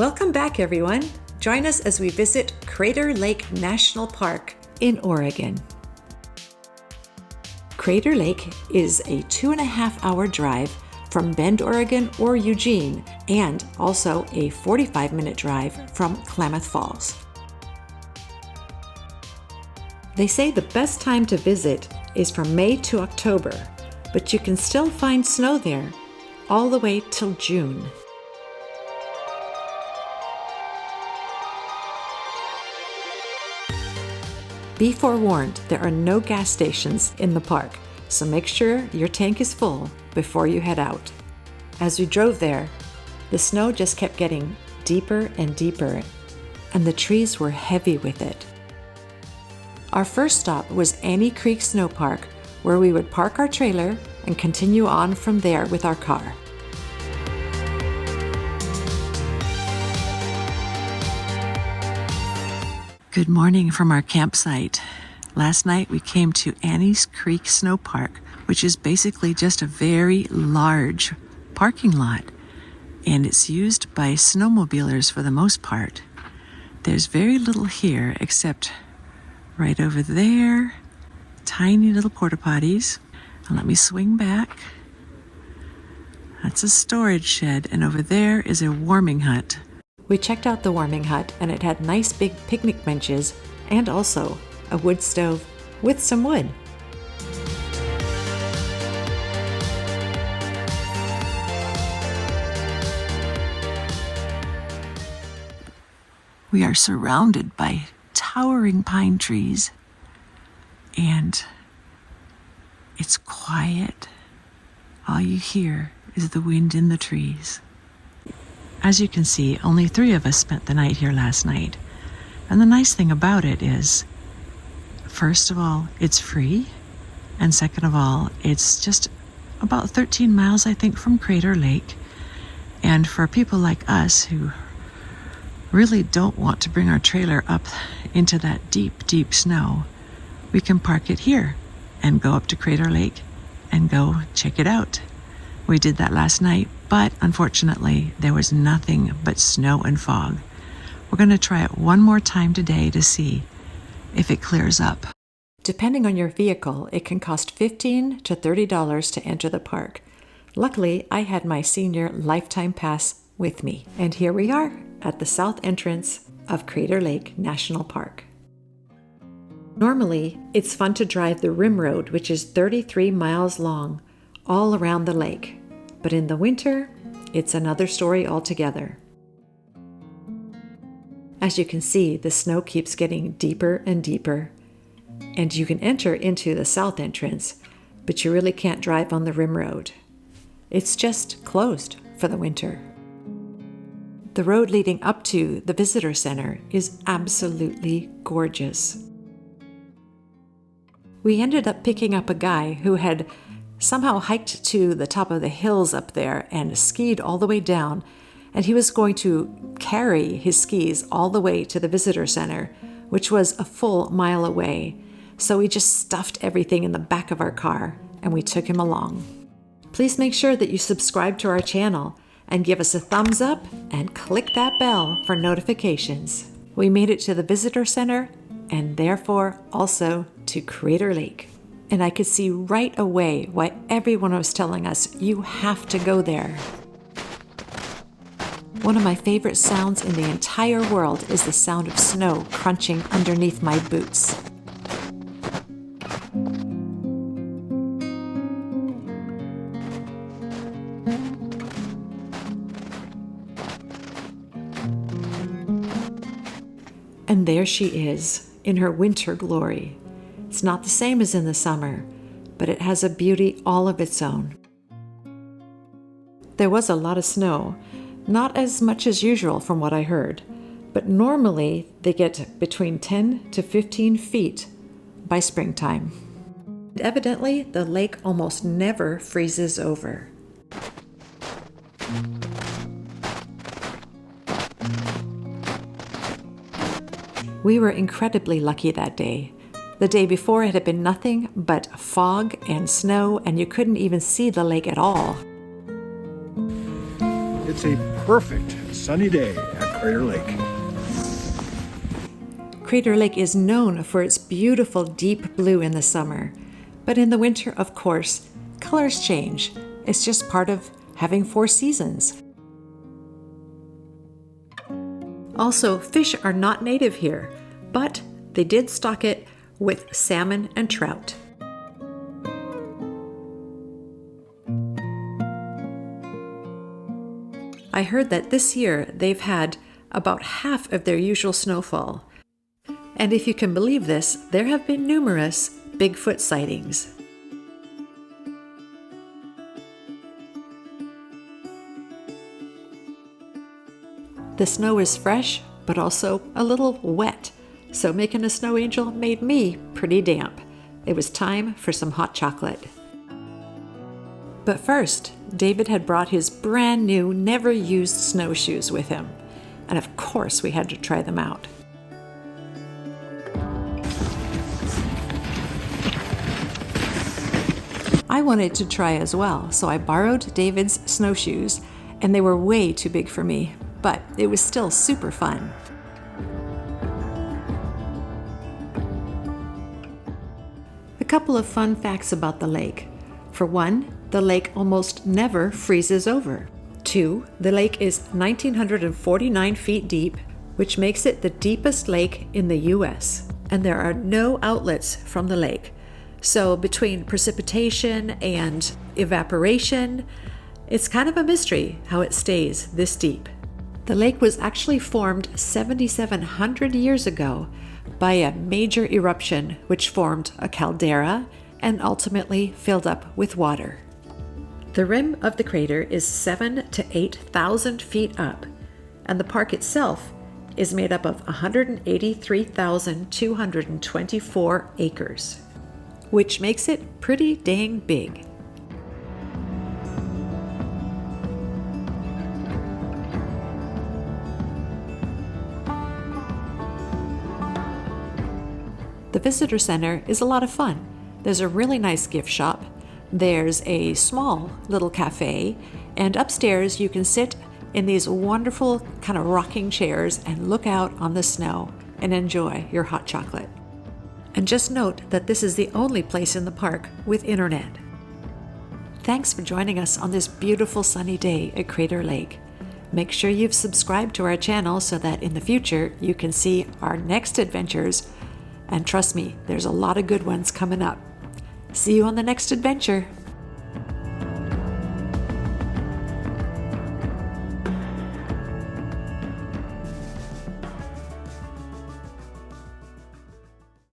Welcome back, everyone. Join us as we visit Crater Lake National Park in Oregon. Crater Lake is a 2.5-hour drive from Bend, Oregon or Eugene, and also a 45-minute drive from Klamath Falls. They say the best time to visit is from May to October, but you can still find snow there all the way till June. Be forewarned, there are no gas stations in the park, so make sure your tank is full before you head out. As we drove there, the snow just kept getting deeper and deeper, and the trees were heavy with it. Our first stop was Annie Creek Snow Park, where we would park our trailer and continue on from there with our car. Good morning from our campsite. Last night we came to Annie's Creek Snow Park, which is basically just a very large parking lot, and it's used by snowmobilers for the most part. There's very little here except right over there, tiny little porta potties. And let me swing back. That's a storage shed, and over there is a warming hut. We checked out the warming hut, and it had nice big picnic benches and also a wood stove with some wood. We are surrounded by towering pine trees, and it's quiet. All you hear is the wind in the trees. As you can see, only 3 of us spent the night here last night. And the nice thing about it is, first of all, it's free. And second of all, it's just about 13 miles, I think, from Crater Lake. And for people like us who really don't want to bring our trailer up into that deep, deep snow, we can park it here and go up to Crater Lake and go check it out. We did that last night, but unfortunately, there was nothing but snow and fog. We're going to try it one more time today to see if it clears up. Depending on your vehicle, it can cost $15 to $30 to enter the park. Luckily, I had my senior lifetime pass with me. And here we are at the south entrance of Crater Lake National Park. Normally, it's fun to drive the rim road, which is 33 miles long, all around the lake. But in the winter, it's another story altogether. As you can see, the snow keeps getting deeper and deeper, and you can enter into the south entrance, but you really can't drive on the rim road. It's just closed for the winter. The road leading up to the visitor center is absolutely gorgeous. We ended up picking up a guy who had somehow hiked to the top of the hills up there and skied all the way down, and he was going to carry his skis all the way to the visitor center, which was a full mile away. So we just stuffed everything in the back of our car and we took him along. Please make sure that you subscribe to our channel and give us a thumbs up and click that bell for notifications. We made it to the visitor center and therefore also to Crater Lake. And I could see right away why everyone was telling us, you have to go there. One of my favorite sounds in the entire world is the sound of snow crunching underneath my boots. And there she is, in her winter glory. It's not the same as in the summer, but it has a beauty all of its own. There was a lot of snow, not as much as usual from what I heard, but normally they get between 10 to 15 feet by springtime. Evidently, the lake almost never freezes over. We were incredibly lucky that day. The day before, it had been nothing but fog and snow, and you couldn't even see the lake at all. It's a perfect sunny day at Crater Lake. Crater Lake is known for its beautiful deep blue in the summer, but in the winter, of course, colors change. It's just part of having 4 seasons. Also, fish are not native here, but they did stock it with salmon and trout. I heard that this year they've had about half of their usual snowfall. And if you can believe this, there have been numerous Bigfoot sightings. The snow is fresh, but also a little wet, so making a snow angel made me pretty damp. It was time for some hot chocolate. But first, David had brought his brand new, never used snowshoes with him, and of course we had to try them out. I wanted to try as well, so I borrowed David's snowshoes, and they were way too big for me, but it was still super fun. A couple of fun facts about the lake. For one, the lake almost never freezes over. 2, the lake is 1,949 feet deep, which makes it the deepest lake in the U.S., and there are no outlets from the lake. So between precipitation and evaporation, it's kind of a mystery how it stays this deep. The lake was actually formed 7,700 years ago by a major eruption which formed a caldera and ultimately filled up with water. The rim of the crater is 7,000 to 8,000 feet up, and the park itself is made up of 183,224 acres, which makes it pretty dang big. The visitor center is a lot of fun. There's a really nice gift shop. There's a small little cafe, and upstairs you can sit in these wonderful kind of rocking chairs and look out on the snow and enjoy your hot chocolate. And just note that this is the only place in the park with internet. Thanks for joining us on this beautiful sunny day at Crater Lake. Make sure you've subscribed to our channel so that in the future you can see our next adventures. And trust me, there's a lot of good ones coming up. See you on the next adventure.